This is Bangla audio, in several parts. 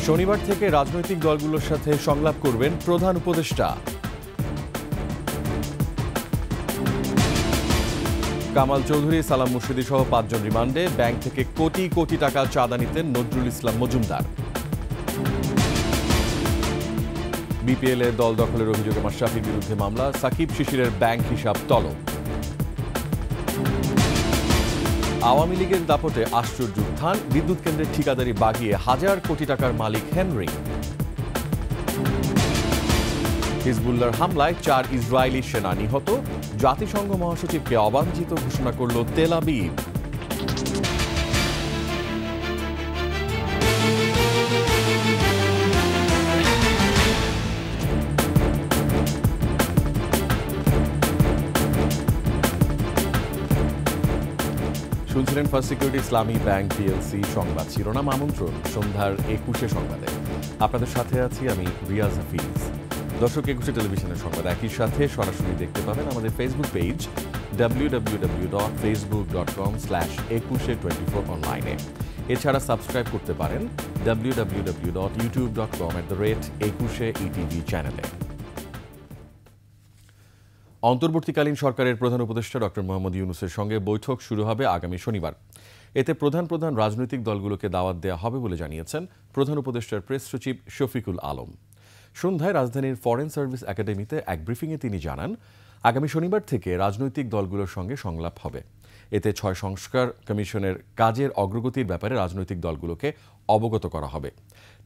শনিবার থেকে রাজনৈতিক দলগুলোর সাথে সংলাপ করবেন প্রধান উপদেষ্টা। কামাল চৌধুরী, সালাম মুর্শিদি সহ 5 জন রিমান্ডে। ব্যাংক থেকে কোটি কোটি টাকা চাঁদা নিতেন নজরুল ইসলাম মজুমদার। বিপিএল এ দল দখলের অভিযোগে মাশরাফির বিরুদ্ধে মামলা। সাকিব শিশিরের ব্যাংক হিসাব তলব। আওয়ামী লীগের দাপটে আশ্চর্য উত্থান। বিদ্যুৎ কেন্দ্রের ঠিকাদারি বাগিয়ে হাজার কোটি টাকার মালিক হেনরি। হিজবুল্লাহর হামলায় 4 ইসরায়েলি সেনা নিহত। জাতিসংঘ মহাসচিবকে অবাঞ্ছিত ঘোষণা করল তেল আবিব। শুনছিলেন ফার্স্ট সিকিউরিটি ইসলামী ব্যাংক পিএলসি সংবাদ শিরোনাম আমন্ত্রণ সন্ধ্যার 21 সংবাদে। আপনাদের সাথে আছি আমি রিয়াজ হাফিজ। দর্শক, 21 টেলিভিশনের সংবাদ একই সাথে সরাসরি দেখতে পাবেন আমাদের ফেসবুক পেজ www.facebook.com/2124 অনলাইনে। এছাড়া সাবস্ক্রাইব করতে পারেন www.youtube.com/21etv চ্যানেলে। অন্তর্বর্তীকালীন সরকারের প্রধান উপদেষ্টা ডক্টর মোহাম্মদ ইউনূসের সঙ্গে বৈঠক শুরু হবে আগামী শনিবার। এতে প্রধান প্রধান রাজনৈতিক দলগুলোকে দাওয়াত দেওয়া হবে বলে জানিয়েছেন প্রধান উপদেষ্টার প্রেস সচিব শফিকুল আলম। সন্ধ্যায় রাজধানীর ফরেন সার্ভিস একাডেমিতে এক ব্রিফিংয়ে তিনি জানান, আগামী শনিবার থেকে রাজনৈতিক দলগুলোর সঙ্গে সংলাপ হবে। এতে 6 সংস্কার কমিশনের কাজের অগ্রগতির ব্যাপারে রাজনৈতিক দলগুলোকে অবগত করা হবে।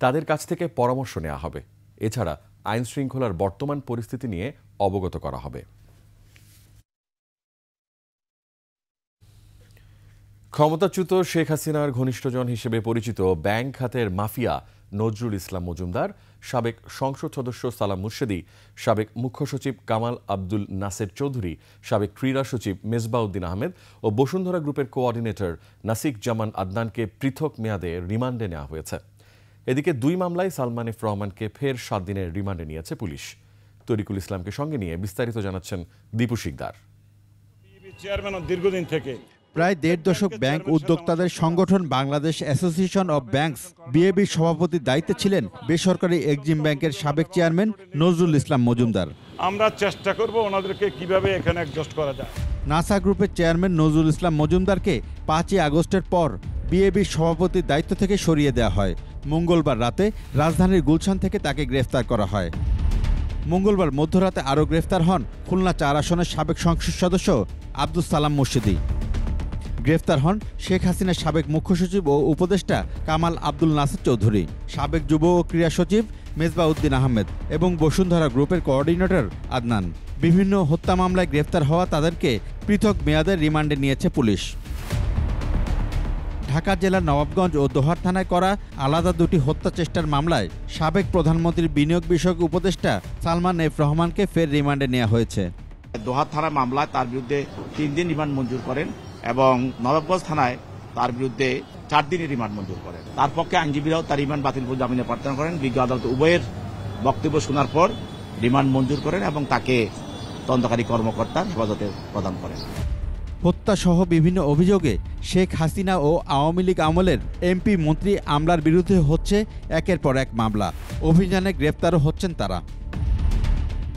তাদের কাছ থেকে পরামর্শ নেওয়া হবে। এছাড়া আইন শৃঙ্খলার বর্তমান পরিস্থিতি নিয়ে অবগত করা হবে। ক্ষমতাচ্যুত শেখ হাসিনার ঘনিষ্ঠজন হিসেবে পরিচিত ব্যাংক খাতের মাফিয়া নজরুল ইসলাম মজুমদার, সাবেক সংসদ সদস্য সালাম মুর্শিদি, সাবেক মুখ্য সচিব কামাল আব্দুল নাসের চৌধুরী, সাবেক ক্রীড়া সচিব মেজবাউদ্দিন আহমেদ ও বসুন্ধরা গ্রুপের কোঅর্ডিনেটর নাসিক জামান আদনানকে পৃথক মেয়াদে রিমান্ডে নেওয়া হয়েছে। এদিকে 2 মামলায় সালমান এফ রহমানকে ফের 7 দিনের রিমান্ডে নিয়েছে পুলিশ। তরিকুল ইসলামকে সঙ্গে নিয়ে বিস্তারিত জানাচ্ছেন দীপু শিকদার। দীর্ঘদিন থেকে প্রায় 1.5 দশক ব্যাংক উদ্যোক্তাদের সংগঠন বাংলাদেশ অ্যাসোসিয়েশন অব ব্যাংকস বিএবির সভাপতির দায়িত্বে ছিলেন বেসরকারি এক্সিম ব্যাংকের সাবেক চেয়ারম্যান নজরুল ইসলাম মজুমদার। আমরা চেষ্টা করব ওনাদেরকে কিভাবে এখানে অ্যাডজাস্ট করা যায়। নাসা গ্রুপের চেয়ারম্যান নজরুল ইসলাম মজুমদারকে 5 আগস্টের পর বিএবির সভাপতির দায়িত্ব থেকে সরিয়ে দেওয়া হয়। মঙ্গলবার রাতে রাজধানীর গুলশান থেকে তাকে গ্রেফতার করা হয়। মঙ্গলবার মধ্যরাতে আরও গ্রেফতার হন খুলনা 4 আসনের সাবেক সংসদ সদস্য আব্দুস সালাম মুর্শিদি। গ্রেফতার হন শেখ হাসিনার সাবেক মুখ্য সচিব ও উপদেষ্টা কামাল আব্দুল নাসের চৌধুরী, সাবেক যুব ও ক্রীড়া সচিব মেজবাউদ্দিন আহমেদ এবং বসুন্ধরা গ্রুপের কোঅর্ডিনেটর আদনান। বিভিন্ন হত্যা মামলায় গ্রেফতার হওয়া তাদেরকে পৃথক মেয়াদের রিমান্ডে নিয়েছে পুলিশ। ঢাকা জেলার নবাবগঞ্জ ও দোহার থানায় করা আলাদা 2টি হত্যা চেষ্টার মামলায় সাবেক প্রধানমন্ত্রীর বিনিয়োগ বিষয়ক উপদেষ্টা সালমান এফ রহমানকে ফের রিমান্ডে নেওয়া হয়েছে। দোহার থানা মামলায় তার বিরুদ্ধে 3 দিন রিমান্ড মঞ্জুর করেন এবং নবাবগঞ্জ থানায় তার বিরুদ্ধে 4 দিনের রিমান্ড মঞ্জুর করেন। তার পক্ষে আইনজীবীরাও তার রিমান্ড বাতিল করে জামিনে প্রার্থনা করেন। বিজ্ঞ আদালত উভয়ের বক্তব্য শোনার পর রিমান্ড মঞ্জুর করেন এবং তাকে তদন্তকারী কর্মকর্তার হেফাজতে প্রদান করেন। হত্যাসহ বিভিন্ন অভিযোগে শেখ হাসিনা ও আওয়ামী লীগ আমলের এমপি মন্ত্রী আমলার বিরুদ্ধে হচ্ছে একের পর এক মামলা। অভিযানে গ্রেফতারও হচ্ছেন তারা।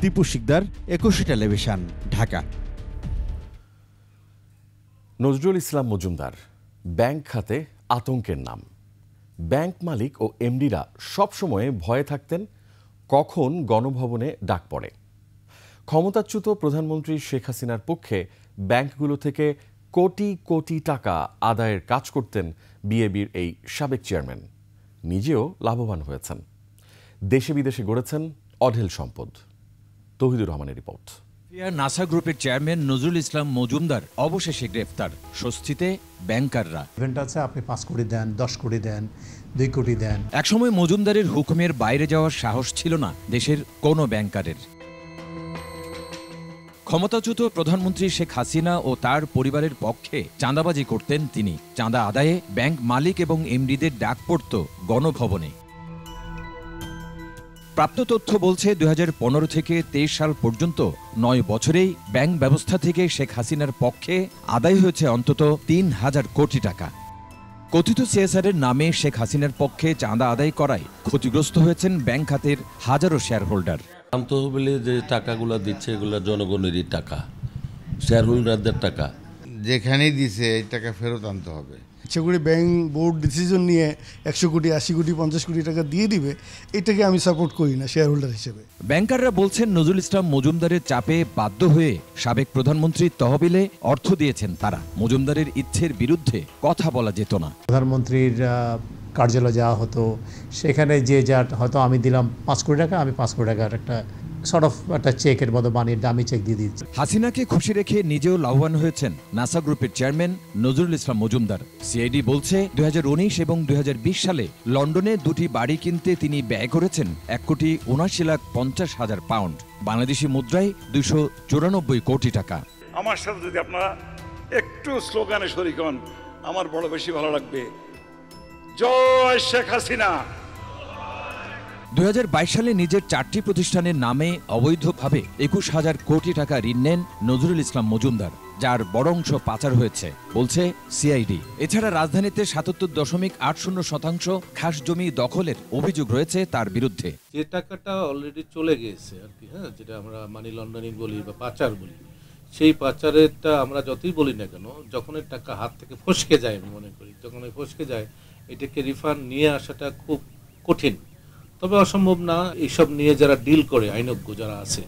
দীপু শিকদার, 21 টেলিভিশন, ঢাকা। নজরুল ইসলাম মজুমদার ব্যাংক খাতে আতঙ্কের নাম। ব্যাংক মালিক ও এমডিরা সবসময় ভয়ে থাকতেন কখন গণভবনে ডাক পড়ে। ক্ষমতাচ্যুত প্রধানমন্ত্রী শেখ হাসিনার পক্ষে ব্যাংকগুলো থেকে কোটি কোটি টাকা আদায়ের কাজ করতেন বিএবির এই সাবেক চেয়ারম্যান। নিজেও লাভবান হয়েছেন। দেশে বিদেশে গড়েছেন অঢেল সম্পদ। তৌহিদুর রহমানের রিপোর্ট। নাসা গ্রুপের চেয়ারম্যান নজরুল ইসলাম মজুমদার অবশেষে গ্রেফতার। স্বস্তিতে ব্যাংকাররা। আপনি 5 কোটি দেন, 10 কোটি দেন, 2 কোটি দেন। একসময় মজুমদারের হুকুমের বাইরে যাওয়ার সাহস ছিল না দেশের কোনো ব্যাংকারের। ক্ষমতাচ্যুত প্রধানমন্ত্রী শেখ হাসিনা ও তার পরিবারের পক্ষে চাঁদাবাজি করতেন তিনি। চাঁদা আদায়ে ব্যাংক মালিক এবং এমডিদের ডাক পড়ত গণভবনে। প্রাপ্ত তথ্য বলছে 2015 থেকে 23 সাল পর্যন্ত 9 বছরেই ব্যাংক ব্যবস্থা থেকে শেখ হাসিনার পক্ষে আদায় হয়েছে অন্তত 3000 কোটি টাকা। কথিত সিএসআর এর নামে শেখ হাসিনার পক্ষে চাঁদা আদায় করায় ক্ষতিগ্রস্ত হয়েছেন ব্যাংক খাতের হাজারো শেয়ার হোল্ডার। তহবিলে যে টাকাগুলো দিচ্ছে এগুলো জনগণেরই টাকা, শেয়ার হোল্ডারদের টাকা। যেখানেই দিছে এই টাকা ফেরত আনতে হবে। সেগুলি ব্যাংক বোর্ড ডিসিশন নিয়ে 100 কোটি 80 কোটি 50 কোটি টাকা দিয়ে দিবে, এটাকে আমি সাপোর্ট করি না শেয়ার হোল্ডার হিসেবে। ব্যাংকাররা বলছেন নজরুল ইসলাম মজুমদারের চাপে বাধ্য হয়ে সাবেক প্রধানমন্ত্রীর তহবিলে অর্থ দিয়েছেন তারা। মজুমদারের ইচ্ছের বিরুদ্ধে কথা বলা যেত না। প্রধানমন্ত্রীর কার্যালয় যাওয়া হতো, সেখানে যে যা হয়তো আমি দিলাম 5 কোটি টাকা, আমি 5 কোটি টাকার একটা একটা চেকের মতো বানিয়ে দামি চেক দিয়ে দিচ্ছি। হাসিনাকে খুশি রেখে নিজেও লাভবান হয়েছেন নাসা গ্রুপের চেয়ারম্যান নজরুল ইসলাম মজুমদার। সিআইডি বলছে 2019 এবং 2020 সালে লন্ডনে 2টি বাড়ি কিনতে তিনি ব্যয় করেছেন 1,79,50,000 পাউন্ড, বাংলাদেশি মুদ্রায় 294 কোটি টাকা। আমার সাথে যদি আপনারা একটু স্লোগানে শরীক হন, আমার বড় বেশি ভালো লাগবে। জয় শেখ হাসিনা। 2022 সালে নিজের 4টি প্রতিষ্ঠানের নামে অবৈধভাবে 21,000 কোটি টাকা ঋণ নেন নজরুল ইসলাম মজুমদার, যার বড় অংশ পাচার হয়েছে বলছে সিআইডি। এছাড়া রাজধানীতে 77.80% খাস জমি দখলের অভিযোগ রয়েছে তার বিরুদ্ধে। যে টাকাটা অলরেডি চলে গেছে আর কি, হ্যাঁ, যেটা আমরা মানি লন্ডারিং বলি বা পাচার বলি, সেই পাচারেরটা আমরা যতই বলি না কেন, যখন এর টাকা হাত থেকে ফসকে যায়, আমি মনে করি যখন ফসকে যায় এটাকে রিফান্ড নিয়ে আসাটা খুব কঠিন। তবে অসম্ভব না, এইসব নিয়ে যারা ডিল করে আইনজ্ঞ যারা আছে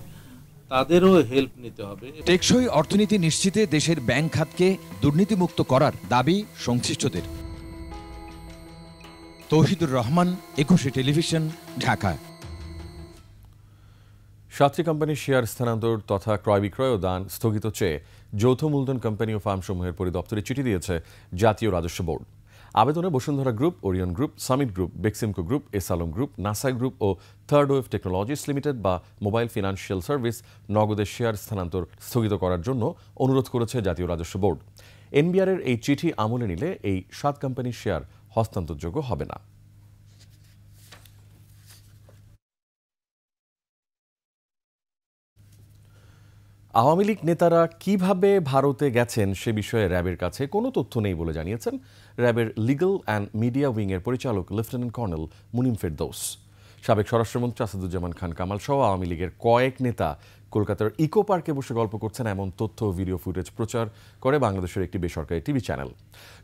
তাদেরও হেল্প নিতে হবে। টেকসই অর্থনীতি নিশ্চিতে দেশের ব্যাংক খাতকে দুর্নীতিমুক্ত করার দাবি সংশ্লিষ্টদের। তৌহিদুর রহমান, 21 টেলিভিশন, ঢাকা। 7টি কোম্পানির শেয়ার স্থানান্তর তথা ক্রয় বিক্রয় ও দান স্থগিত চেয়ে যৌথ মূলধন কোম্পানি ও ফার্মসমূহের পরিদপ্তরে চিঠি দিয়েছে জাতীয় রাজস্ব বোর্ড। আবেদনে Bashundhara group, Orion group, Summit group, Beximco group, S Alam group, Nassa group ও থার্ড ওয়েভ টেকনোলজিস লিমিটেড বা মোবাইল ফিনান্সিয়াল সার্ভিস নগদের শেয়ার স্থানান্তর স্থগিত করার জন্য অনুরোধ করেছে জাতীয় রাজস্ব বোর্ড। এনবিআরের এই চিঠি আমলে নিলে এই 7 কোম্পানির শেয়ার হস্তান্তরযোগ্য হবে না। আওয়ামী লীগ নেতারা কিভাবে ভারতে গেছেন সে বিষয়ে র্যাবের কাছে কোনো তথ্য নেই বলে জানিয়েছেন র্যাবের লিগ্যাল অ্যান্ড মিডিয়া উইংয়ের পরিচালক লেফটেন্যান্ট কর্নেল মুনিম ফেরদৌস। সাবেক স্বরাষ্ট্রমন্ত্রী আসাদুজ্জামান খান কামাল সহ আওয়ামী লীগের কয়েক নেতা কলকাতার ইকো পার্কে বসে গল্প করছেন এমন তথ্য ভিডিও ফুটেজ প্রচার করে বাংলাদেশের একটি বেসরকারি টিভি চ্যানেল।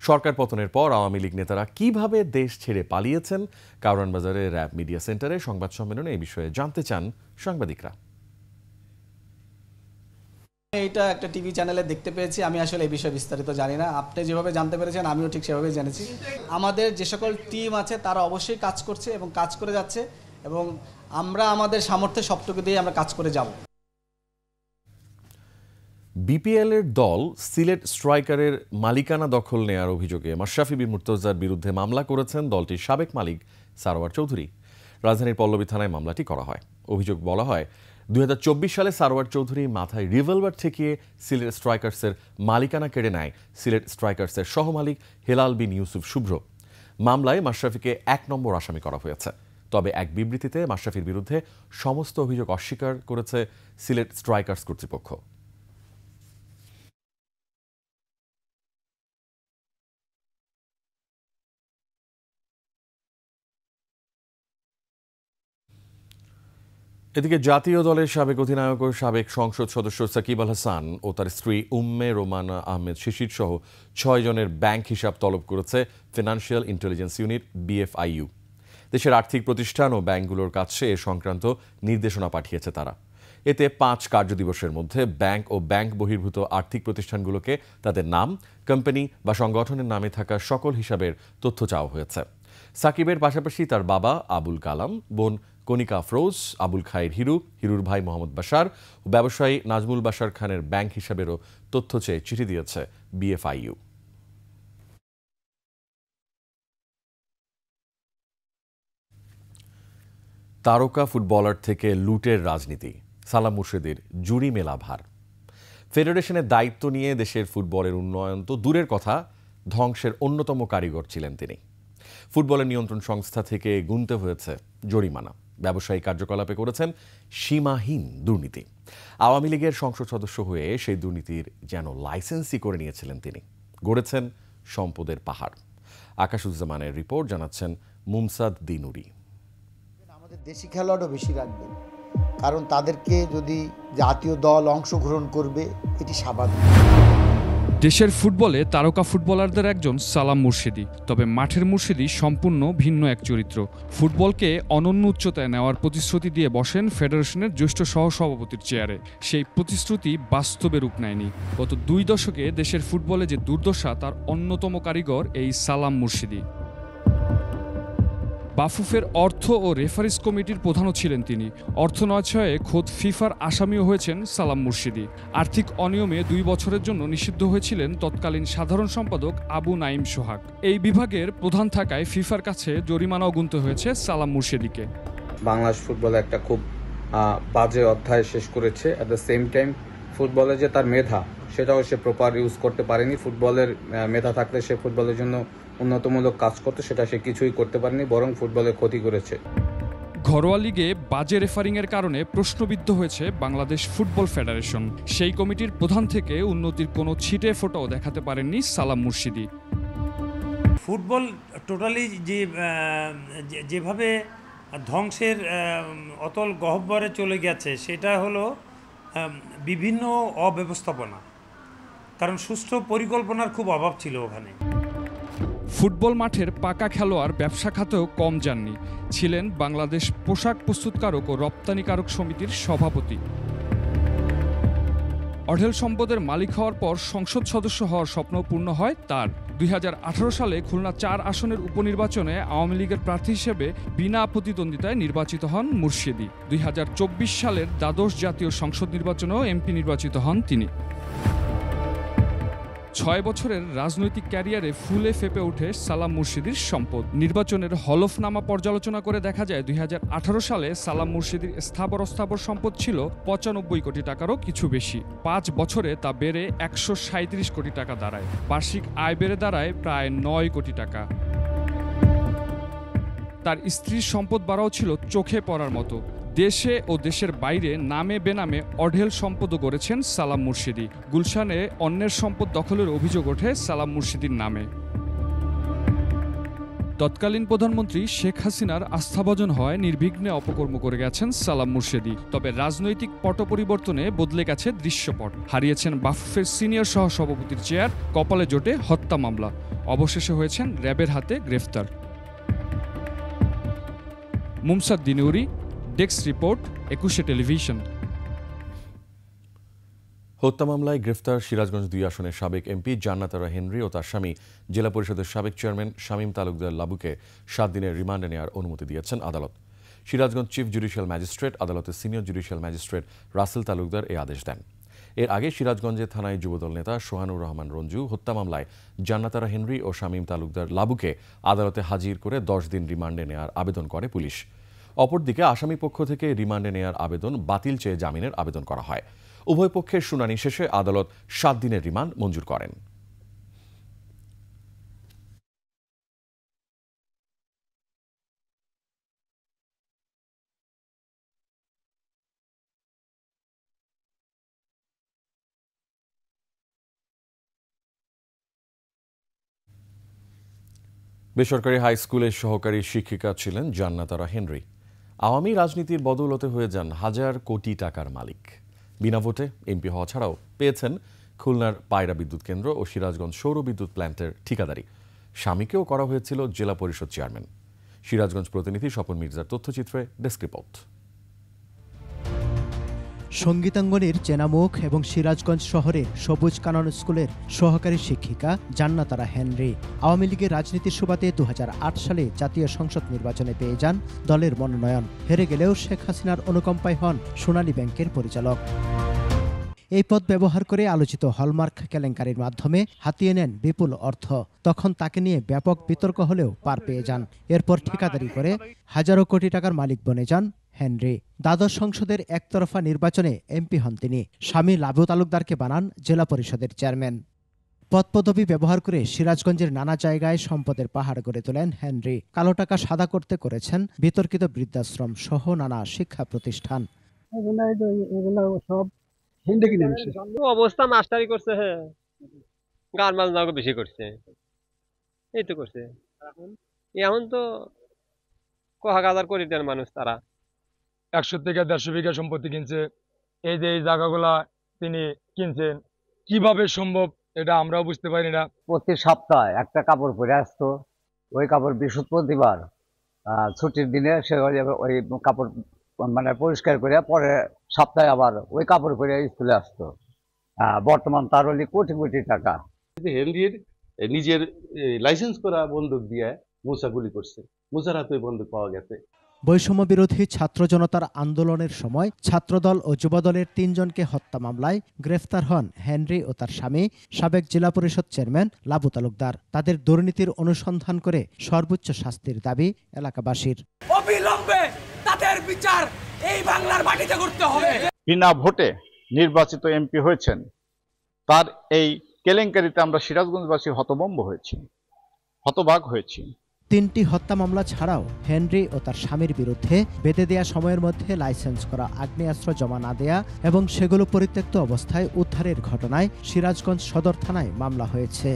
সরকার পতনের পর আওয়ামী লীগ নেতারা কিভাবে দেশ ছেড়ে পালিয়েছেন, কারওয়ান বাজারে র্যাব মিডিয়া সেন্টারে সংবাদ সম্মেলনে এই বিষয়ে জানতে চান সাংবাদিকরা। এটা একটা টিভি চ্যানেলে দেখতে পেয়েছি, আমি আসলে এই বিষয়ে বিস্তারিত জানি না। আপনি যেভাবে জানতে পেরেছেন আমিও ঠিক সেভাবে জেনেছি। আমাদের যে সকল টিম আছে তারা অবশ্যই কাজ করছে এবং কাজ করে যাচ্ছে, এবং আমরা আমাদের সামর্থ্যে সবটুকু দিয়ে আমরা কাজ করে যাব। বিপিএল এর দল সিলেট স্ট্রাইকারের মালিকানা দখল নেয়ার অভিযোগে মাশরাফি বিন মুর্তজার বিরুদ্ধে মামলা করেছেন দলটির সাবেক মালিক সারোয়ার চৌধুরী। রাজধানীর পল্লবী থানায় মামলাটি করা হয়। অভিযোগ বলা হয় 2024 সালে সারোয়ার চৌধুরী মাথায় রিভলভার ঠেকিয়ে সিলেট স্ট্রাইকার্সের মালিকানা কেড়ে নেয় সিলেট স্ট্রাইকার্সের সহমালিক হেলাল বিন ইউসুফ শুভ্র। মামলায় মাশরাফিকে 1 নম্বর আসামি করা হয়েছে। তবে এক বিবৃতিতে মাশরাফির বিরুদ্ধে সমস্ত অভিযোগ অস্বীকার করেছে সিলেট স্ট্রাইকার্স কর্তৃপক্ষ। এদিকে জাতীয় দলের সাবেক অধিনায়ক ও সাবেক সংসদ সদস্য সাকিব আল হাসান ও তার স্ত্রী উম্মে রোমানা আহমেদ শিশির সহ 6 জনের ব্যাংক হিসাব তলব করেছে ফিনান্সিয়াল ইন্টেলিজেন্স ইউনিট BFIU। দেশের আর্থিক প্রতিষ্ঠান ও ব্যাংকগুলোর কাছে এ সংক্রান্ত নির্দেশনা পাঠিয়েছে তারা। এতে 5 কার্যদিবসের মধ্যে ব্যাংক ও ব্যাংক বহির্ভূত আর্থিক প্রতিষ্ঠানগুলোকে তাদের নাম, কোম্পানি বা সংগঠনের নামে থাকা সকল হিসাবের তথ্য চাওয়া হয়েছে। সাকিবের পাশাপাশি তার বাবা আবুল কালাম, বোন কনিকা আফরোজ, আবুল খায়ের হিরু, হিরুর ভাই মোহাম্মদ বাশার ও ব্যবসায়ী নাজমুল বাশার খানের ব্যাংক হিসাবেরও তথ্য চেয়ে চিঠি দিয়েছে BFIU। তারকা ফুটবলার থেকে লুটের রাজনীতি, সালাম মুর্শেদের জুরি মেলা ভার। ফেডারেশনের দায়িত্ব নিয়ে দেশের ফুটবলের উন্নয়ন তো দূরের কথা, ধ্বংসের অন্যতম কারিগর ছিলেন তিনি। ফুটবলের নিয়ন্ত্রণ সংস্থা থেকে গুনতে হয়েছে জরিমানা। ব্যবসায়িক কার্যকলাপে করেছেন সীমাহীন দুর্নীতি। আওয়ামী লীগের সংসদ সদস্য হয়ে সেই দুর্নীতির যেন লাইসেন্সই করে নিয়েছিলেন তিনি। গড়েছেন সম্পদের পাহাড়। আকাশুজ্জামানের রিপোর্ট, জানাচ্ছেন মুমসাদ দিনুরি। আমাদের দেশি খেলোয়াড়ও বেশি রাখবে, কারণ তাদেরকে যদি জাতীয় দল অংশগ্রহণ করবে এটি স্বাভাবিক। দেশের ফুটবলে তারকা ফুটবলারদের একজন সালাম মুর্শিদি, তবে মাঠের মুর্শিদি সম্পূর্ণ ভিন্ন এক চরিত্র। ফুটবলকে অনন্য উচ্চতায় নেওয়ার প্রতিশ্রুতি দিয়ে বসেন ফেডারেশনের জ্যেষ্ঠ সহসভাপতির চেয়ারে। সেই প্রতিশ্রুতি বাস্তবে রূপ নেয়নি। গত 2 দশকে দেশের ফুটবলে যে দুর্দশা, তার অন্যতম কারিগর এই সালাম মুর্শিদি। বাফুফের অর্থ ও রেফারিজ কমিটির প্রধানও ছিলেন তিনি। অর্থ নয়ছয়ে খোদ ফিফার আসামিও হয়েছেন সালাম মুর্শিদি। আর্থিক অনিয়মে 2 বছরের জন্য নিষিদ্ধ হয়েছিলেন তৎকালীন সাধারণ সম্পাদক আবু নাইম সোহাগ। এই বিভাগের প্রধান থাকায় ফিফার কাছে জরিমানাও গুনতে হয়েছে সালাম মুর্শিদিকে। বাংলাদেশ ফুটবলে একটা খুব বাজে অধ্যায় শেষ করেছে। অ্যাট দ্য সেম টাইম ফুটবলে যে তার মেধা, সেটাও সে প্রপার ইউজ করতে পারেনি। ফুটবলের মেধা থাকলে সে ফুটবলের জন্য উন্নতমূলক কাজ করতে, সেটা সে কিছুই করতে পারেনি, বরং ফুটবলের ক্ষতি করেছে। ঘরোয়া লিগে বাজে রেফারিংয়ের কারণে প্রশ্নবিদ্ধ হয়েছে বাংলাদেশ ফুটবল ফেডারেশন। সেই কমিটির প্রধান থেকে উন্নতির কোনো ছিটে ফোঁটাও দেখাতে পারেননি সালাম মুর্শিদি। ফুটবল টোটালি যেভাবে ধ্বংসের অতল গহ্বরে চলে গেছে, সেটা হলো বিভিন্ন অব্যবস্থাপনা, কারণ সুষ্ঠু পরিকল্পনার খুব অভাব ছিল ওখানে। ফুটবল মাঠের পাকা খেলোয়াড় ব্যবসা খাতেও কম যাননি। ছিলেন বাংলাদেশ পোশাক প্রস্তুতকারক ও রপ্তানিকারক সমিতির সভাপতি। অঢেল সম্পদের মালিক হওয়ার পর সংসদ সদস্য হওয়ার স্বপ্ন পূর্ণ হয় তার। 2018 সালে খুলনা 4 আসনের উপনির্বাচনে আওয়ামী লীগের প্রার্থী হিসেবে বিনা প্রতিদ্বন্দ্বিতায় নির্বাচিত হন মুর্শিদি। 2024 সালের দ্বাদশ জাতীয় সংসদ নির্বাচনেও এমপি নির্বাচিত হন তিনি। 6 বছরের রাজনৈতিক ক্যারিয়ারে ফুলে ফেপে ওঠে সালাম মুর্শিদির সম্পদ। নির্বাচনের হলফনামা পর্যালোচনা করে দেখা যায় 2018 সালে সালাম মুর্শিদির স্থাবর অস্থাবর সম্পদ ছিল 95 কোটি টাকারও কিছু বেশি। 5 বছরে তা বেড়ে 137 কোটি টাকা দাঁড়ায়। বার্ষিক আয় বেড়ে দাঁড়ায় প্রায় 9 কোটি টাকা। তার স্ত্রীর সম্পদ বাড়াও ছিল চোখে পড়ার মতো। দেশে ও দেশের বাইরে নামে বেনামে অঢেল সম্পদও গড়েছেন সালাম মুর্শিদি। গুলশানে অন্যের সম্পদ দখলের অভিযোগ ওঠে সালাম মুর্শিদির নামে। তৎকালীন প্রধানমন্ত্রী শেখ হাসিনার আস্থাভাজন হয় নির্বিঘ্নে অপকর্ম করে গেছেন সালাম মুর্শিদি। তবে রাজনৈতিক পট পরিবর্তনে বদলে গেছে দৃশ্যপট। হারিয়েছেন বাফুফের সিনিয়র সহসভাপতির চেয়ার, কপালে জোটে হত্যা মামলা। অবশেষে হয়েছেন র্যাবের হাতে গ্রেফতার। মুমসাদ দিনুরি, ডেস্ক রিপোর্ট, 21 টেলিভিশন। হত্যা মামলায় গ্রেফতার সিরাজগঞ্জ 2 আসনের সাবেক এমপি জান্নাত আরা হেনরি ও তার স্বামী জেলা পরিষদের সাবেক চেয়ারম্যান শামীম তালুকদার লাবুকে 7 দিনের রিমান্ডে নেওয়ার অনুমতি দিয়েছেন আদালত। সিরাজগঞ্জ চিফ জুডিশিয়াল ম্যাজিস্ট্রেট আদালতের senior judicial magistrate Rasel Talukdar এই আদেশ দেন। এর আগে সিরাজগঞ্জে থানায় যুবদল নেতা সোহানুর রহমান রঞ্জু হত্যা মামলায় জান্নাত আরা হেনরি ও শামীম তালুকদার লাবুকে আদালতে হাজির করে 10 দিন রিমান্ডে নেওয়ার আবেদন করে পুলিশ। অপরদিকে আসামি পক্ষ থেকে রিমান্ডে নেওয়ার আবেদন বাতিল চেয়ে জামিনের আবেদন করা হয়। উভয় পক্ষের শুনানি শেষে আদালত 7 দিনের রিমান্ড মঞ্জুর করেন। বেসরকারি হাই স্কুলের সহকারী শিক্ষিকা ছিলেন জান্নাত আরা হেনরি। আওয়ামী রাজনীতির বদৌলতে হয়ে যান হাজার কোটি টাকার মালিক। বিনা ভোটে এমপি হওয়া ছাড়াও পেয়েছেন খুলনার পায়রা বিদ্যুৎ কেন্দ্র ও সিরাজগঞ্জ সৌর বিদ্যুৎ প্ল্যান্টের ঠিকাদারি। স্বামীকেও করা হয়েছিল জেলা পরিষদ চেয়ারম্যান। সিরাজগঞ্জ প্রতিনিধি স্বপন মির্জার তথ্যচিত্রে ডেস্ক রিপোর্ট। সঙ্গীতাঙ্গনের চেনামুখ এবং সিরাজগঞ্জ শহরের সবুজ কানন স্কুলের সহকারী শিক্ষিকা জান্নাত আরা হেনরি আওয়ামী লীগের রাজনীতির সুবাদে 2008 সালে জাতীয় সংসদ নির্বাচনে পেয়ে যান দলের মনোনয়ন। হেরে গেলেও শেখ হাসিনার অনুকম্পায় হন সোনালী ব্যাংকের পরিচালক। এই পদ ব্যবহার করে আলোচিত হলমার্ক কেলেঙ্কারির মাধ্যমে হাতিয়ে নেন বিপুল অর্থ। তখন তাকে নিয়ে ব্যাপক বিতর্ক হলেও পার পেয়ে যান। এরপর ঠিকাদারি করে হাজারো কোটি টাকার মালিক বনে যান হেনরি। দ্বাদশ সংসদের একতরফা নির্বাচনে এমপি হন তিনি। স্বামী লাবু তালুকদারকে বানান জেলা পরিষদের চেয়ারম্যান। পদপদবি ব্যবহার করে সিরাজগঞ্জের নানা জায়গায় সম্পদের পাহাড় গড়ে তোলেন হেনরি। কালো টাকা সাদা করতে করেছেন বিতর্কিত বৃদ্ধাশ্রম সহ নানা শিক্ষা প্রতিষ্ঠান। অবস্থা মাস্টারি করছে, হ্যাঁ, গান বাজনা বেশি করছে। এই তো করছে। এখন তো কহাগাজার কোটি টাকার মানুষ তারা 100 থেকে 150 বিঘা সম্পত্তি কিনছে। এই যে এই জায়গাগুলা তিনি কিনছেন, কিভাবে সম্ভব এটা আমরাও বুঝতে পারি না। প্রতি সপ্তাহে একটা কাপড় পরে আসতো, ওই কাপড় বৃহস্পতিবার ছুটির দিনে সে ওই কাপড় মানে পরিষ্কার করে পরে সপ্তাহে আবার ওই কাপড় পরে স্কুলে আসতো। বর্তমান তার হলি কোটি কোটি টাকা। হেনরির নিজের লাইসেন্স করা বন্দুক দিয়ে মুসা গুলি করছে, মুসার হাতে বন্দুক পাওয়া গেছে। বৈষম্য বিরোধী ছাত্র জনতার আন্দোলনের সময় ছাত্রদল ও যুবদলের 3 জনকে হত্যা মামলায় গ্রেফতার হন হেনরি ও তার স্বামী সাবেক জেলা পরিষদ চেয়ারম্যান লাবু তালুকদার। তাদের দুর্নীতির অনুসন্ধান করে সর্বোচ্চ শাস্তির দাবি এলাকাবাসীর। অবিলম্বে তাদের বিচার এই বাংলার মাটিতে করতে হবে। বিনা ভোটে নির্বাচিত এমপি হয়েছেন, তার এই কেলেঙ্কারিতে আমরা সিরাজগঞ্জবাসী হতভম্ব হয়েছি, হতবাক হয়েছি। 3টি হত্যা মামলা ছাড়াও হেনরি ও তার স্বামীর বিরুদ্ধে বেঁধে দেয়া সময়ের মধ্যে লাইসেন্স করা আগ্নেয়াস্ত্র জমা না দেয়া এবং সেগুলো পরিত্যক্ত অবস্থায় উদ্ধারের ঘটনায় সিরাজগঞ্জ সদর থানায় মামলা হয়েছে।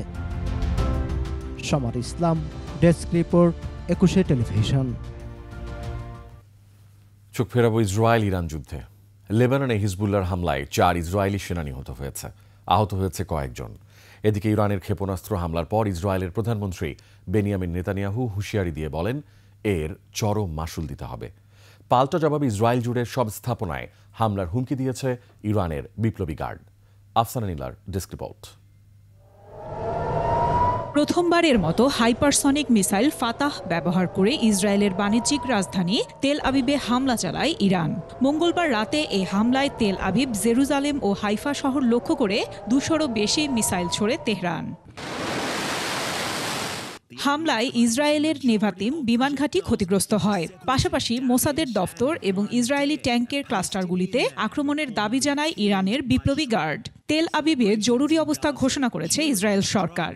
সমর ইসলাম, ডেস্ক রিপোর্ট, 21 টেলিভিশন। চোখ ফেরাবো ইসরায়েল ইরান যুদ্ধে। লেবাননে হিজবুল্লাহর হামলায় 4 ইসরায়েলি সেনা নিহত হয়েছে, আহত হয়েছে কয়েকজন। এদিকে ইরানের ক্ষেপণাস্ত্র হামলার পর ইসরায়েলের প্রধানমন্ত্রী বেনিয়ামিন নেতানিয়াহু হুঁশিয়ারি দিয়ে বলেন, এর চরম মাসুল দিতে হবে। পাল্টা জবাবে ইসরায়েল জুড়ে সব স্থাপনায় হামলার হুমকি দিয়েছে ইরানের বিপ্লবী গার্ড। আফসানা নীলার ডেস্ক রিপোর্ট। প্রথমবারের মতো হাইপারসনিক মিসাইল ফাতাহ ব্যবহার করে ইসরায়েলের বাণিজ্যিক রাজধানী তেল আবিবে হামলা চালায় ইরান। মঙ্গলবার রাতে এই হামলায় তেল আবিব, জেরুজালেম ও হাইফা শহর লক্ষ্য করে 200-রও বেশি মিসাইল ছোড়ে তেহরান। হামলায় ইসরায়েলের নেভাতিম বিমানঘাঁটি ক্ষতিগ্রস্ত হয়। পাশাপাশি মোসাদের দফতর এবং ইসরায়েলি ট্যাঙ্কের ক্লাস্টারগুলিতে আক্রমণের দাবি জানায় ইরানের বিপ্লবী গার্ড। তেল আবিবে জরুরি অবস্থা ঘোষণা করেছে ইসরায়েল সরকার।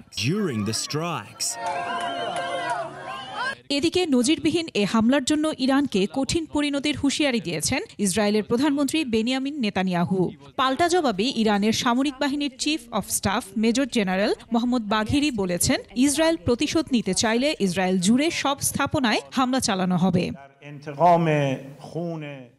এদিকে নজিরবিহীন এ হামলার জন্য ইরানকে কঠিন পরিণতির হুঁশিয়ারি দিয়েছেন ইসরায়েলের প্রধানমন্ত্রী বেনিয়ামিন নেতানিয়াহু। পাল্টা জবাবে ইরানের সামরিক বাহিনীর chief of staff major general Mohammad বাঘিরি বলেছেন, ইসরায়েল প্রতিশোধ নিতে চাইলে ইসরায়েল জুড়ে সব স্থাপনায় হামলা চালানো হবে।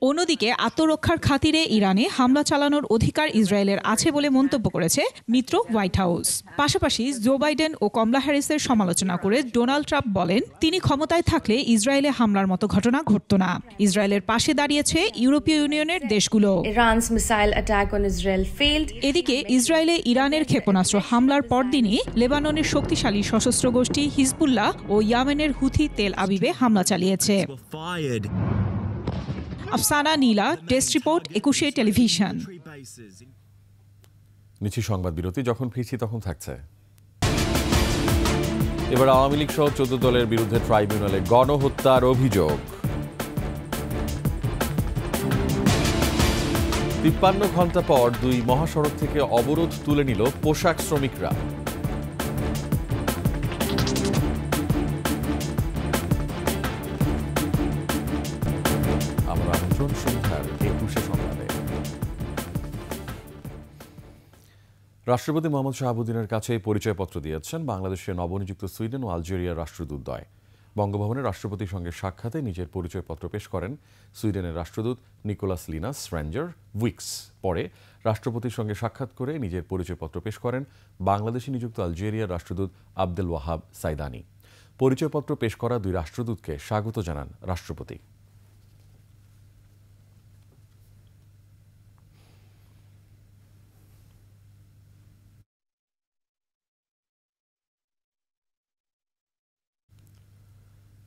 অন্যদিকে আত্মরক্ষার খাতিরে ইরানে হামলা চালানোর অধিকার ইসরায়েলের আছে বলে মন্তব্য করেছে মিত্র হোয়াইট হাউস। পাশাপাশি জো বাইডেন ও কমলা হ্যারিসের সমালোচনা করে ডোনাল্ড ট্রাম্প বলেন, তিনি ক্ষমতায় থাকলে ইসরায়েলে হামলার মতো ঘটনা ঘটত না। ইসরায়েলের পাশে দাঁড়িয়েছে ইউরোপীয় ইউনিয়নের দেশগুলো। এদিকে ইসরায়েলে ইরানের ক্ষেপণাস্ত্র হামলার পরদিনই লেবাননের শক্তিশালী সশস্ত্র গোষ্ঠী হিজবুল্লাহ ও ইয়েমেনের হুথি তেল আবিবে হামলা চালিয়েছে। আফসানা নীলা, ডেস্ক রিপোর্ট, 21 টেলিভিশন। নিচ্ছি সংবাদ বিরতি, যখন ফিরছি তখন থাকছে। এবার আওয়ামী লীগ সহ 14 দলের বিরুদ্ধে ট্রাইব্যুনালে গণহত্যার অভিযোগ। 53 ঘন্টা পর 2 মহাসড়ক থেকে অবরোধ তুলে নিল পোশাক শ্রমিকরা। আমরা আমন্ত্রণ সন্ধ্যার 21 সংবাদে। রাষ্ট্রপতি মোহাম্মদ শাহাবুদ্দিনের কাছে পরিচয়পত্র দিয়েছেন বাংলাদেশের নবনিযুক্ত সুইডেন ও আলজেরিয়ার রাষ্ট্রদূতদ্বয়। বঙ্গভবনে রাষ্ট্রপতির সঙ্গে সাক্ষাতে নিজের পরিচয়পত্র পেশ করেন সুইডেনের রাষ্ট্রদূত নিকোলাস লিনাস র্যাঞ্জার উইক্স। পরে রাষ্ট্রপতির সঙ্গে সাক্ষাৎ করে নিজের পরিচয়পত্র পেশ করেন বাংলাদেশে নিযুক্ত আলজেরিয়ার রাষ্ট্রদূত আব্দেল ওয়াহাব সাইদানি। পরিচয়পত্র পেশ করা 2 রাষ্ট্রদূতকে স্বাগত জানান রাষ্ট্রপতি।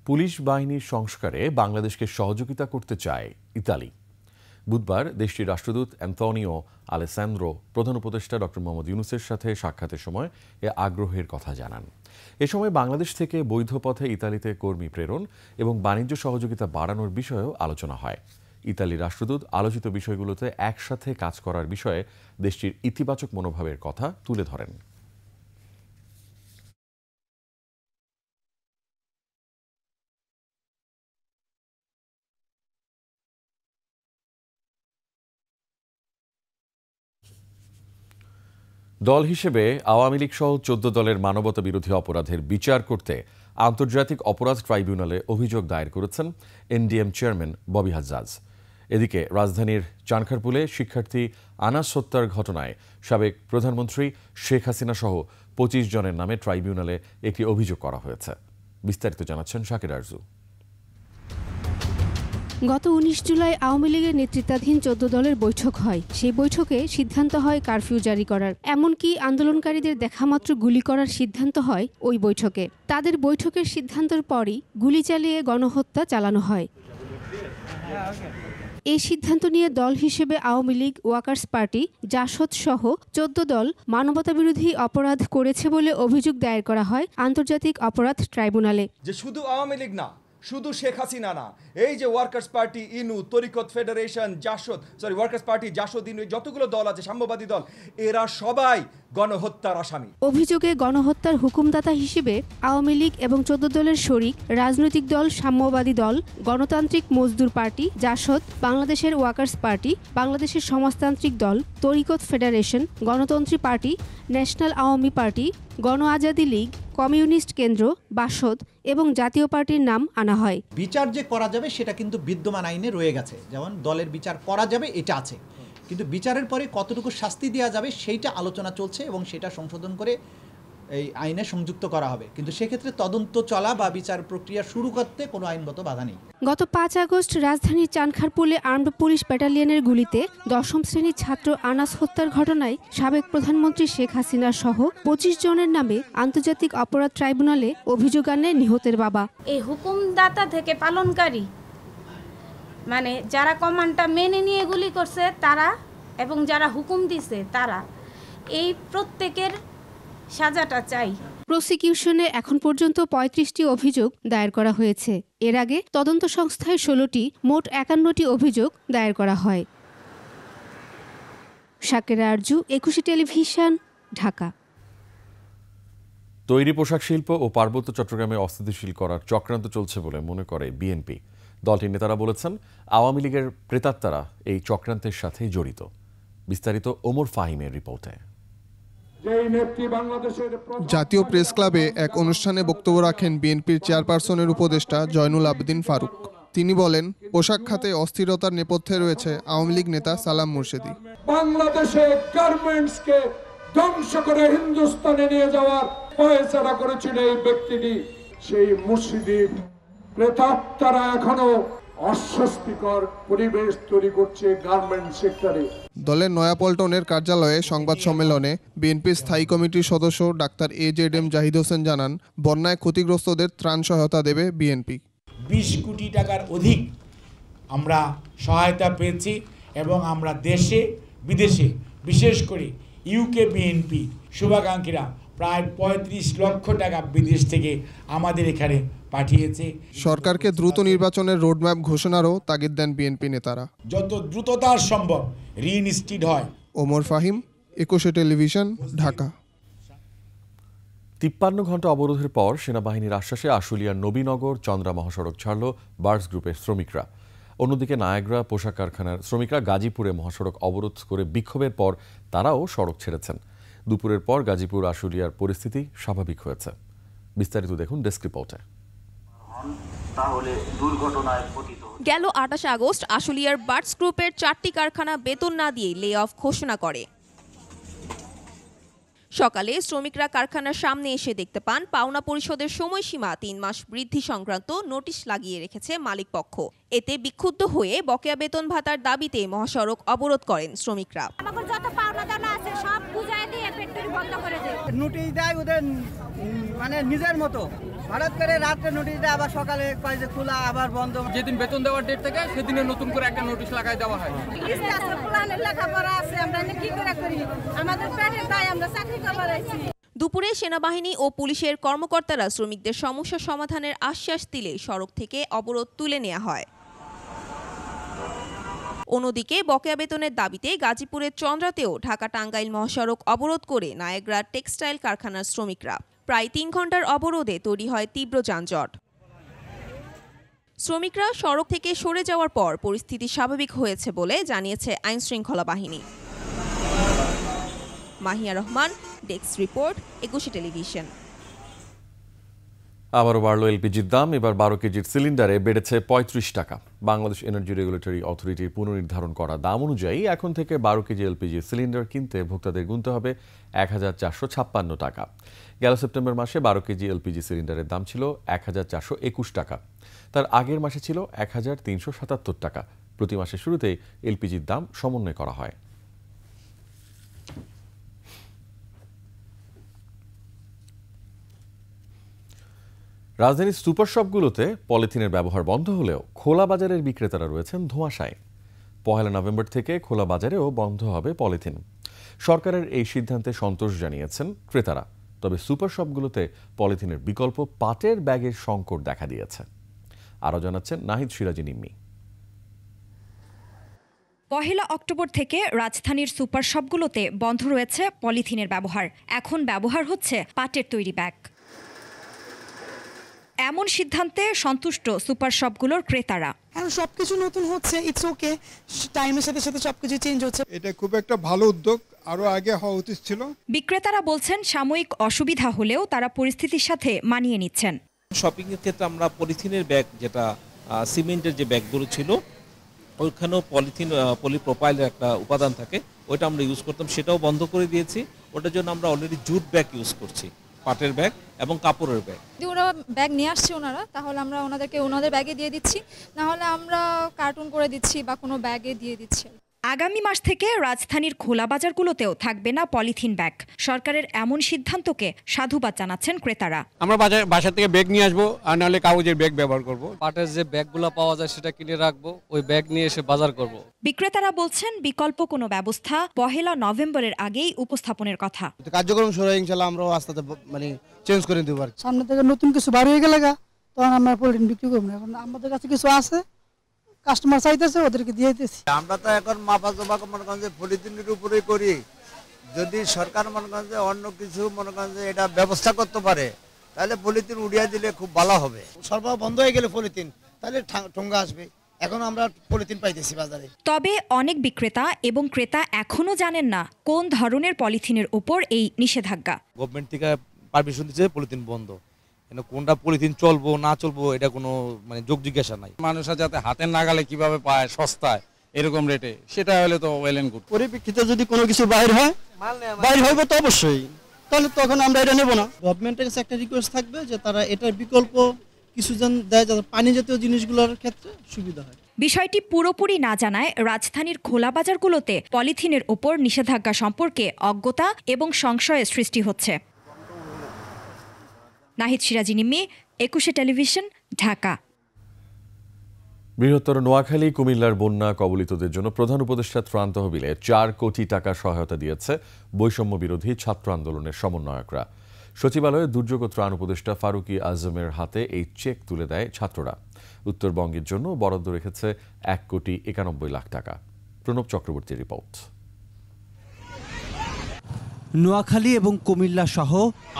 পুলিশ বাহিনীর সংস্কারে বাংলাদেশকে সহযোগিতা করতে চায় ইতালি। বুধবার দেশটির রাষ্ট্রদূত অ্যান্তনিও আলেসান্দ্রো প্রধান উপদেষ্টা ডক্টর মোহাম্মদ ইউনুসের সাথে সাক্ষাতের সময় এ আগ্রহের কথা জানান। এ সময় বাংলাদেশ থেকে বৈধ পথে ইতালিতে কর্মী প্রেরণ এবং বাণিজ্য সহযোগিতা বাড়ানোর বিষয়েও আলোচনা হয়। ইতালির রাষ্ট্রদূত আলোচিত বিষয়গুলোতে একসাথে কাজ করার বিষয়ে দেশটির ইতিবাচক মনোভাবের কথা তুলে ধরেন। দল হিসেবে আওয়ামী লীগ সহ 14 দলের মানবতা বিরোধী অপরাধের বিচার করতে আন্তর্জাতিক অপরাধ ট্রাইব্যুনালে অভিযোগ দায়ের করেছেন এনডিএম চেয়ারম্যান ববি হাজ্জাজ। এদিকে রাজধানীর চানখারপুলে শিক্ষার্থী আনাস হত্যার ঘটনায় সাবেক প্রধানমন্ত্রী শেখ হাসিনা সহ 25 জনের নামে ট্রাইব্যুনালে একটি অভিযোগ করা হয়েছে। বিস্তারিত জানাচ্ছেন শাকির আরজু। গত 19 জুলাই আওয়ামী লীগের নেতৃত্বাধীন 14 দলের বৈঠক হয়। সেই বৈঠকে সিদ্ধান্ত হয় কারফিউ জারি করার, এমনকি আন্দোলনকারীদের দেখামাত্র গুলি করার সিদ্ধান্ত হয় ওই বৈঠকে। তাদের বৈঠকের সিদ্ধান্তের পরই গুলি চালিয়ে গণহত্যা চালানো হয়। এই সিদ্ধান্ত নিয়ে দল হিসেবে আওয়ামী লীগ, ওয়ার্কার্স পার্টি, জাসদ সহ 14 দল মানবতাবিরোধী অপরাধ করেছে বলে অভিযোগ দায়ের করা হয় আন্তর্জাতিক অপরাধ ট্রাইব্যুনালে। যে শুধু আওয়ামী লীগ না, শুধু শেখ হাসিনা না, এই যে ওয়ার্কার্স পার্টি, ইনু, তরিকত ফেডারেশন, ওয়ার্কার্স পার্টি, জাসদ, ইনু, যতগুলো দল আছে, সাম্যবাদী দল, এরা সবাই গণহত্যার আসামি। অভিযোগে গণহত্যার হুকুমদাতা হিসেবে আওয়ামী লীগ এবং 14 দলের শরিক রাজনৈতিক দল সাম্যবাদী দল, গণতান্ত্রিক মজদুর পার্টি, জাসদ, বাংলাদেশের ওয়ার্কার্স পার্টি, বাংলাদেশের সমাজতান্ত্রিক দল, Tariqat federation, Gonotantri party, national Awami party, Gono Azadi League, communist কেন্দ্র, বাসদ এবং জাতীয় পার্টির নাম আনা হয়। বিচার যে করা যাবে সেটা কিন্তু বিদ্যমান আইনে রয়ে গেছে, যেমন দলের বিচার করা যাবে এটা আছে, কিন্তু বিচারের পরে কতটুকু শাস্তি দেওয়া যাবে সেইটা আলোচনা চলছে এবং সেটা সংশোধন করে এই আইনে সংযুক্ত করা হবে। কিন্তু সেক্ষেত্রে তদন্ত চলা বা বিচার প্রক্রিয়া শুরু করতে কোনো আইনগত বাধা নেই। গত 5 আগস্ট রাজধানীর চানখারপুলে আর্মড পুলিশ ব্যাটালিয়নের গুলিতে 10ম শ্রেণীর ছাত্র আনাস হত্যার ঘটনায় সাবেক প্রধানমন্ত্রী শেখ হাসিনা সহ 25 জনের নামে আন্তর্জাতিক অপরাধ ট্রাইব্যুনালে অভিযোগ আনে নিহতের বাবা। এই হুকুমদাতা থেকে পালনকারী, মানে যারা কমান্ডটা মেনে নিয়ে গুলি করছে তারা এবং যারা হুকুম দিছে তারা, এই প্রত্যেকের সাজাটা চাই। প্রসিকিউশনে এখন পর্যন্ত 35টি অভিযোগ দায়ের করা হয়েছে। এর আগে তদন্ত সংস্থায় 16টি, মোট 51টি অভিযোগ দায়ের করা হয়। শাকির আরজু, 21 টেলিভিশন, ঢাকা। তৈরি পোশাক শিল্প ও পার্বত্য চট্টগ্রামে অস্থিতিশীল করার চক্রান্ত চলছে বলে মনে করে বিএনপি। দলটির নেতারা বলেছেন, আওয়ামী লীগের প্রেতাত্মারা এই চক্রান্তের সাথে জড়িত। বিস্তারিত ওমর ফাহিমের রিপোর্টে। জাতীয় প্রেস ক্লাবে এক অনুষ্ঠানে বক্তব্য রাখেন বিএনপির চেয়ারপারসনের উপদেষ্টা জয়নুল আবেদিন ফারুক। তিনি বলেন, পোশাক খাতে অস্থিরতার নেপথ্যে রয়েছে আওয়ামী লীগ নেতা সালাম মুর্শেদী। বাংলাদেশে গার্মেন্টসকে ধ্বংস করে হিন্দুস্তানে নিয়ে যাওয়ার ফয়সালা করেছিল এই ব্যক্তিটি। সেই মুর্শেদী প্রেতাত্মারা এখনো অস্বস্তিকর পরিবেশ তৈরি করছে গার্মেন্ট সেক্টরে। দলের নয়াপল্টনের কার্যালয়ে সংবাদ সম্মেলনে বিএনপির স্থায়ী কমিটির সদস্য ডাক্তার AZM জাহিদ হোসেন জানান, বন্যায় ক্ষতিগ্রস্তদের ত্রাণ সহায়তা দেবে বিএনপি। 20 কোটি টাকার অধিক আমরা সহায়তা পেয়েছি এবং আমরা দেশে বিদেশে, বিশেষ করে ইউকে বিএনপি শুভাকাঙ্ক্ষীরা প্রায় 35 লক্ষ টাকা বিদেশ থেকে আমাদের এখানে পাঠিয়েছে। সরকারকে দ্রুত নির্বাচনের রোডম্যাপ ঘোষণারও তাগিদ দেন বিএনপি নেতারা। যত দ্রুততার সম্ভব রিইনস্টিট হয়। ওমর ফাহিম, 21 টেলিভিশন, ঢাকা। 53 ঘণ্টা অবরোধের পর সেনাবাহিনীর আশ্বাসে আশুলিয়ার নবীনগর চন্দ্রা মহাসড়ক ছাড়ল বার্ডস গ্রুপের শ্রমিকরা। অন্যদিকে নায়াগ্রা পোশাক কারখানার শ্রমিকরা গাজীপুরে মহাসড়ক অবরোধ করে বিক্ষোভের পর তারাও সড়ক ছেড়েছেন। দুপুরের পর গাজীপুর আশুলিয়ার পরিস্থিতি স্বাভাবিক হয়েছে। বিস্তারিত দেখুন ডেস্ক রিপোর্টে। গেল 28 আগস্ট আশুলিয়ার বার্ডস গ্রুপের 4টি কারখানা বেতন না দিয়ে লে অফ ঘোষণা করে। সকালে শ্রমিকরা কারখানার সামনে এসে দেখতে পান পাওনা পরিশোধের সময়সীমা 3 মাস বৃদ্ধি সংক্রান্ত নোটিশ লাগিয়ে রেখেছে মালিক পক্ষ। এতে বিক্ষুব্ধ হয়ে বকেয়া বেতন ভাতার দাবিতে মহাসড়ক অবরোধ করেন শ্রমিকরা। নোটিশ দেয় ওদের মানে নিজের মতো, হঠাৎ করে রাত্রে নোটিশ দেয়, আবার সকালে কয় যে খোলা আবার বন্ধ। যেদিন বেতন দেওয়ার ডেট থেকে সেদিনে নতুন করে একটা নোটিশ লাগাই দেওয়া হয়। লেখাপড়া আছে, আমরা কি করে করি, আমাদের পেটের দায়, আমরা চাকরি করবার আইছি। দুপুরে সেনাবাহিনী ও পুলিশের কর্মকর্তারা শ্রমিকদের সমস্যা সমাধানের আশ্বাস দিলে সড়ক থেকে অবরোধ তুলে নেওয়া হয়। অন্যদিকে বকেয়া বেতনের দাবিতে গাজীপুরের চন্দ্রাতেও ঢাকা টাঙ্গাইল মহাসড়ক অবরোধ করে নায়াগ্রা টেক্সটাইল কারখানার শ্রমিকরা। প্রায় 3 ঘন্টার অবরোধে তৈরি হয় তীব্র যানজট। শ্রমিকরা সড়ক থেকে সরে যাওয়ার পর পরিস্থিতি স্বাভাবিক হয়েছে বলে জানিয়েছে আইনশৃঙ্খলা বাহিনী। Mahiya Rahman, desk report, 21 television. আবারও বাড়ল এলপিজির দাম, এবার 12 কেজির সিলিন্ডারে বেড়েছে 35 টাকা। বাংলাদেশ এনার্জি রেগুলেটরি অথরিটির পুনর্নির্ধারণ করা দাম অনুযায়ী এখন থেকে 12 কেজি এলপিজি সিলিন্ডার কিনতে ভোক্তাদের গুনতে হবে 1456 টাকা। গেল সেপ্টেম্বর মাসে 12 কেজি এলপিজি সিলিন্ডারের দাম ছিল 1421 টাকা। তার আগের মাসে ছিল 1377 টাকা। প্রতি মাসের শুরুতেই এলপিজির দাম সমন্বয় করা হয়। রাজধানীর সুপার শপগুলোতে পলিথিনের ব্যবহার বন্ধ হলেও খোলা বাজারের বিক্রেতারা রয়েছেন ধোঁয়াশায়। 1 নভেম্বর থেকে খোলা বাজারেও বন্ধ হবে পলিথিন। সরকারের এই সিদ্ধান্তে সন্তোষ জানিয়েছেন ক্রেতারা। তবে সুপার শপগুলোতে পলিথিনের বিকল্প পাটের ব্যাগের সংকট দেখা দিয়েছে। আরও জানাচ্ছেন নাহিদ সিরাজি নিম্মি। 1 অক্টোবর থেকে রাজধানীর সুপার শপগুলোতে বন্ধ রয়েছে পলিথিনের ব্যবহার। এখন ব্যবহার হচ্ছে পাটের তৈরি ব্যাগ। এমন সিদ্ধান্তে সন্তুষ্ট সুপার শপগুলোর ক্রেতারা। এখন সবকিছু নতুন হচ্ছে, ইটস ওকে, টাইমের সাথে সাথে সবকিছু চেঞ্জ হচ্ছে। এটা খুব একটা ভালো উদ্যোগ, আরো আগে হওয়া উচিত ছিল। বিক্রেতারা বলছেন সাময়িক অসুবিধা হলেও তারা পরিস্থিতির সাথে মানিয়ে নিচ্ছেন। শপিং এর ক্ষেত্রে আমরা পলিথিনের ব্যাগ, যেটা সিমেন্টের যে ব্যাগগুলো ছিল ওইখানেও পলিথিন পলিপ্রোপাইলের একটা উপাদান থাকে, ওইটা আমরা ইউজ করতাম, সেটাও বন্ধ করে দিয়েছি। ওটার জন্য আমরা অলরেডি জুট ব্যাগ ইউজ করছি, পাটের ব্যাগ এবং কাপড়ের ব্যাগ। যদি ওরা ব্যাগ নিয়ে আসছে ওনারা, তাহলে আমরা ওনাদের ব্যাগে দিয়ে দিচ্ছি, না হলে আমরা কার্টুন করে দিচ্ছি বা কোনো ব্যাগে দিয়ে দিচ্ছি। আগামী মাস থেকে রাজধানীর খোলা বাজারগুলোতেও থাকবে না পলিথিন ব্যাগ। সরকারের এমন সিদ্ধান্তকে সাধুবাদ জানাচ্ছেন ক্রেতারা। আমরা বাসা থেকে ব্যাগ নিয়ে আসবো, আর নাহলে কাগজের ব্যাগ ব্যবহার করব। পাটের যে ব্যাগগুলো পাওয়া যায় সেটা কিনে রাখবো, ওই ব্যাগ নিয়ে এসে বাজার করব। বিক্রেতারা বলছেন বিকল্প কোনো ব্যবস্থা 1 নভেম্বরের আগেই উপস্থাপনের কথা। কার্যক্রম শুরু হয়ে ইনশাআল্লাহ আমরাও আস্তে আস্তে মানে চেঞ্জ করে দেব। সামনে থেকে নতুন কিছু বার হয়ে গেলে তখন আমরা পলিথিন বিক্রি করব না। এখন আমাদের কাছে কিছু আছে, কাস্টমার চাইতেছে, ওদেরকে দিয়ে দিতেছি। আমরা তো এখন মাপা মনে করেন যে পলিথিনের উপরেই করি। যদি সরকার মনে করেন যে অন্য কিছু মনে করেন যে এটা ব্যবস্থা করতে পারে, তাহলে পলিথিন উড়িয়ে দিলে খুব ভালো হবে। সরবরাহ বন্ধ হয়ে গেলে পলিথিন, তাহলে ঠোঙ্গা আসবে। এখন আমরা পলিথিন পাইতেছি বাজারে। তবে অনেক বিক্রেতা এবং ক্রেতা এখনো জানেন না কোন ধরনের পলিথিনের উপর এই নিষেধাজ্ঞা। গভর্নমেন্ট থেকে পারমিশন দিচ্ছে পলিথিন বন্ধ, কোনটা পলিথিন চলবো না চলবো এটা কোনো মানে যোগ জিজ্ঞাসা নাই। মানুষরা যাতে হাতের নাগালে কিভাবে পায় সস্তায় এরকম রেটে, সেটা হলে তো ওয়েল এন্ড গুড। পরিপ্রেক্ষিতে যদি কোনো কিছু বাইর হইব তো অবশ্যই, তাহলে তখন আমরা এটা নেব না। গভর্নমেন্টের কাছে একটা রিকোয়েস্ট থাকবে যে তারা এটার বিকল্প কিছু দেয়, যাতে পানি জাতীয় জিনিসগুলোর ক্ষেত্রে সুবিধা হয়। বিষয়টি পুরোপুরি না জানায় রাজধানীর খোলা বাজারগুলোতে পলিথিনের ওপর নিষেধাজ্ঞা সম্পর্কে অজ্ঞতা এবং সংশয়ের সৃষ্টি হচ্ছে। নাহিদ সিরাজি নিম্মি, 21 টেলিভিশন, ঢাকা। বৃহত্তর নোয়াখালী কুমিল্লার বন্যা কবলিতদের জন্য প্রধান উপদেষ্টা ত্রাণ তহবিলে 4 কোটি টাকা সহায়তা দিয়েছে বৈষম্য বিরোধী ছাত্র আন্দোলনের সমন্বয়করা। সচিবালয়ে দুর্যোগ ও ত্রাণ উপদেষ্টা ফারুকি আজমের হাতে এই চেক তুলে দেয় ছাত্ররা। উত্তরবঙ্গের জন্য বরাদ্দ রেখেছে 1,91,00,000 টাকা। প্রণব চক্রবর্তীর রিপোর্ট। নোয়াখালী এবং কুমিল্লা সহ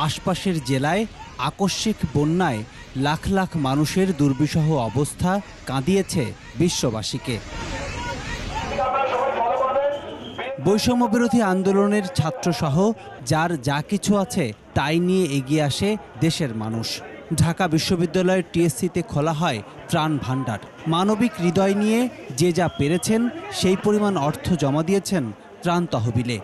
আশপাশের জেলায় আকস্মিক বন্যায় লাখ লাখ মানুষের দুর্বিষহ অবস্থা কাঁদিয়েছে বিশ্ববাসীকে। বৈষম্য বিরোধী আন্দোলনের ছাত্রসহ যার যা কিছু আছে তাই নিয়ে এগিয়ে আসে দেশের মানুষ। ঢাকা বিশ্ববিদ্যালয়ের টিএসসিতে খোলা হয় ত্রাণ ভাণ্ডার। মানবিক হৃদয় নিয়ে যে যা পেরেছেন সেই পরিমাণ অর্থ জমা দিয়েছেন ত্রাণ তহবিলে।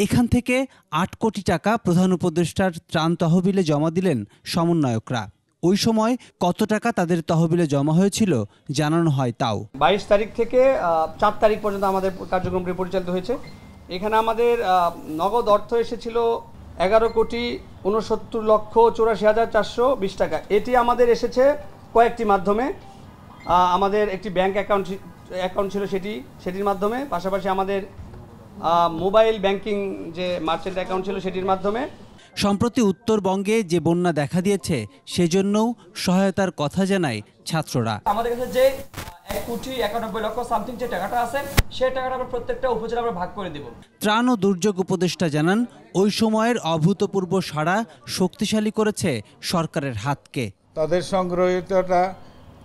এখান থেকে 8 কোটি টাকা প্রধান উপদেষ্টার ত্রাণ তহবিলে জমা দিলেন সমন্বয়করা। ওই সময় কত টাকা তাদের তহবিলে জমা হয়েছিল জানানো হয় তাও। 22 তারিখ থেকে 4 তারিখ পর্যন্ত আমাদের কার্যক্রমটি পরিচালিত হয়েছে। এখানে আমাদের নগদ অর্থ এসেছিল 11,69,84,420 টাকা। এটি আমাদের এসেছে কয়েকটি মাধ্যমে। আমাদের একটি ব্যাংক অ্যাকাউন্ট ছিল সেটির মাধ্যমে, পাশাপাশি আমাদের মোবাইল ব্যাংকিং যে মার্চেন্ট অ্যাকাউন্ট ছিল সেটির মাধ্যমে। সম্প্রতি উত্তরবঙ্গে যে বন্যা দেখা দিয়েছে সেজন্যও সহায়তার কথা জানায় ছাত্ররা। আমাদের কাছে যে 1,91,00,000 সামথিং যে টাকাটা আছে সেই টাকাটা আমরা প্রত্যেকটা উপজেলা আমরা ভাগ করে দেব। ত্রাণ ও দুর্যোগ উপদেষ্টা জানান ওই সময়ের অভূতপূর্ব সাড়া শক্তিশালী করেছে সরকারের হাতকে। তাদের সংগ্রহিতটা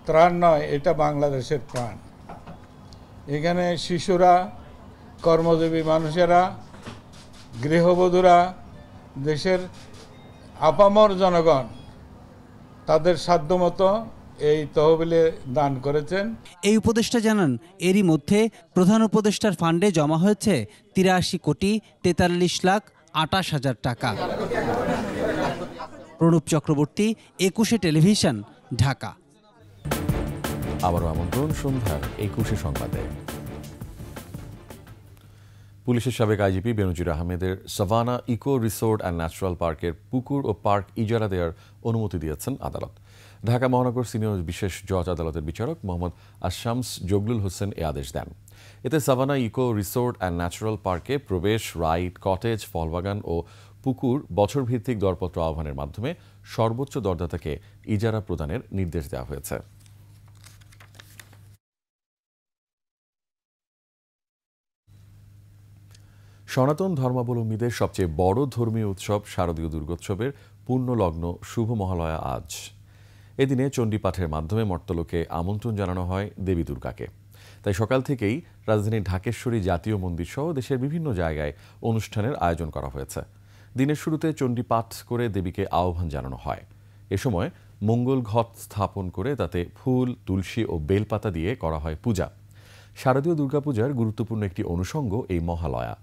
ত্রাণ নয়, এটা বাংলাদেশের প্রাণ। এখানে শিশুরা, কর্মজীবী মানুষেরা, গৃহবধূরা, দেশের আপামর জনগণ তাদের সাধ্যমতো এই তহবিলে দান করেছেন। এই উপদেষ্টা জানান, এরই মধ্যে প্রধান উপদেষ্টার ফান্ডে জমা হয়েছে 83,43,28,000 টাকা। প্রণব চক্রবর্তী, 21 টেলিভিশন, ঢাকা। আবারও আমন্ত্রণ সন্ধ্যার 21 সংবাদে। পুলিশের সাবেক আইজিপি বেনজির আহমেদের Savanna eco resort and natural পার্কের পুকুর ও পার্ক ইজারা দেওয়ার অনুমতি দিয়েছেন আদালত। ঢাকা মহানগর সিনিয়র বিশেষ জজ আদালতের বিচারক মোহাম্মদ আশামস জগলুল হোসেন এ আদেশ দেন। এতে Savanna eco resort and natural পার্কে প্রবেশ, রাইড, কটেজ, ফলবাগান ও পুকুর বছরভিত্তিক দরপত্র আহ্বানের মাধ্যমে সর্বোচ্চ দরদাতাকে ইজারা প্রদানের নির্দেশ দেওয়া হয়েছে। সনাতন ধর্মাবলম্বীদের সবচেয়ে বড় ধর্মীয় উৎসব শারদীয় দুর্গোৎসবের পূর্ণলগ্ন শুভ মহালয়া আজ। এদিনে চণ্ডীপাঠের মাধ্যমে মর্তলোকে আমন্ত্রণ জানানো হয় দেবী দুর্গাকে। তাই সকাল থেকেই রাজধানীর ঢাকেশ্বরী জাতীয় মন্দির সহ দেশের বিভিন্ন জায়গায় অনুষ্ঠানের আয়োজন করা হয়েছে। দিনের শুরুতে চণ্ডীপাঠ করে দেবীকে আহ্বান জানানো হয়। এ সময় মঙ্গল ঘট স্থাপন করে তাতে ফুল, তুলসী ও বেলপাতা দিয়ে করা হয় পূজা। শারদীয় দুর্গাপূজার গুরুত্বপূর্ণ একটি অনুষঙ্গ এই মহালয়া।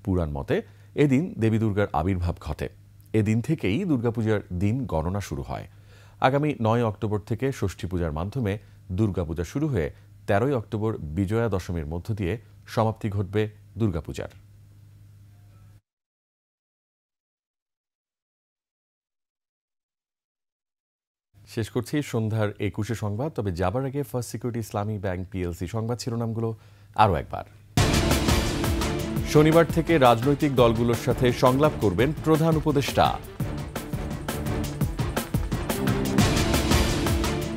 পুরাণ মতে এদিন দেবী দুর্গার আবির্ভাব ঘটে। এদিন থেকেই দুর্গাপূজার দিন গণনা শুরু হয়। আগামী 9 অক্টোবর থেকে ষষ্ঠী পূজার মাধ্যমে দুর্গাপূজা শুরু হয়ে 13 অক্টোবর বিজয়া দশমীর মধ্য দিয়ে সমাপ্তি ঘটবে দুর্গাপূজার। শেষ করছি সন্ধ্যার 21 সংবাদ। তবে যাবার আগে ফার্স্ট সিকিউরিটি ইসলামী ব্যাংক পিএলসি সংবাদ শিরোনামগুলো আরও একবার। শনিবার থেকে রাজনৈতিক দলগুলোর সাথে সংলাপ করবেন প্রধান উপদেষ্টা।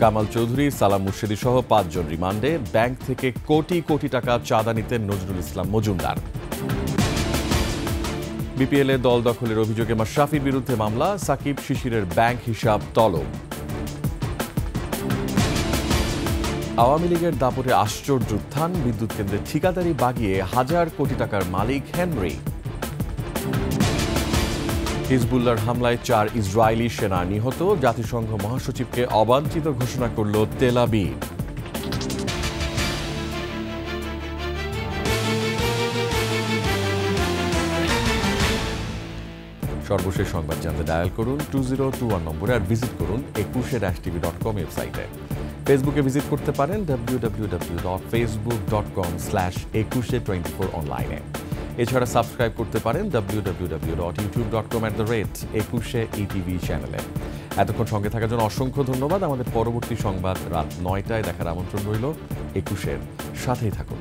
কামাল চৌধুরী, সালাম মুর্শেদী সহ 5 জন রিমান্ডে। ব্যাংক থেকে কোটি কোটি টাকা চাঁদা নিতেন নজরুল ইসলাম মজুমদার। বিপিএল এ দল দখলের অভিযোগে মাশরাফির বিরুদ্ধে মামলা। সাকিব শিশিরের ব্যাংক হিসাব তলব। আওয়ামী লীগের দাপটে আশ্চর্য উত্থান। বিদ্যুৎ কেন্দ্রের ঠিকাদারি বাগিয়ে 1000 কোটি টাকার মালিক হেনরি। হিজবুল্লাহর হামলায় 4 ইসরায়েলি সেনা নিহত। জাতিসংঘ মহাসচিবকে অবাঞ্ছিত ঘোষণা করল তেল আবিব। সর্বশেষ সংবাদ জানতে ডায়াল করুন 2021 নম্বরে আর ভিজিট করুন 21-tv.com ওয়েবসাইটে। ফেসবুকে ভিজিট করতে পারেন www.facebook.com/2124 অনলাইনে। এছাড়া সাবস্ক্রাইব করতে পারেন www.youtube.com/21etv চ্যানেলে। এতক্ষণ সঙ্গে থাকার জন্য অসংখ্য ধন্যবাদ। আমাদের পরবর্তী সংবাদ রাত 9টায় দেখার আমন্ত্রণ রইল। 21-এর সাথেই থাকুন।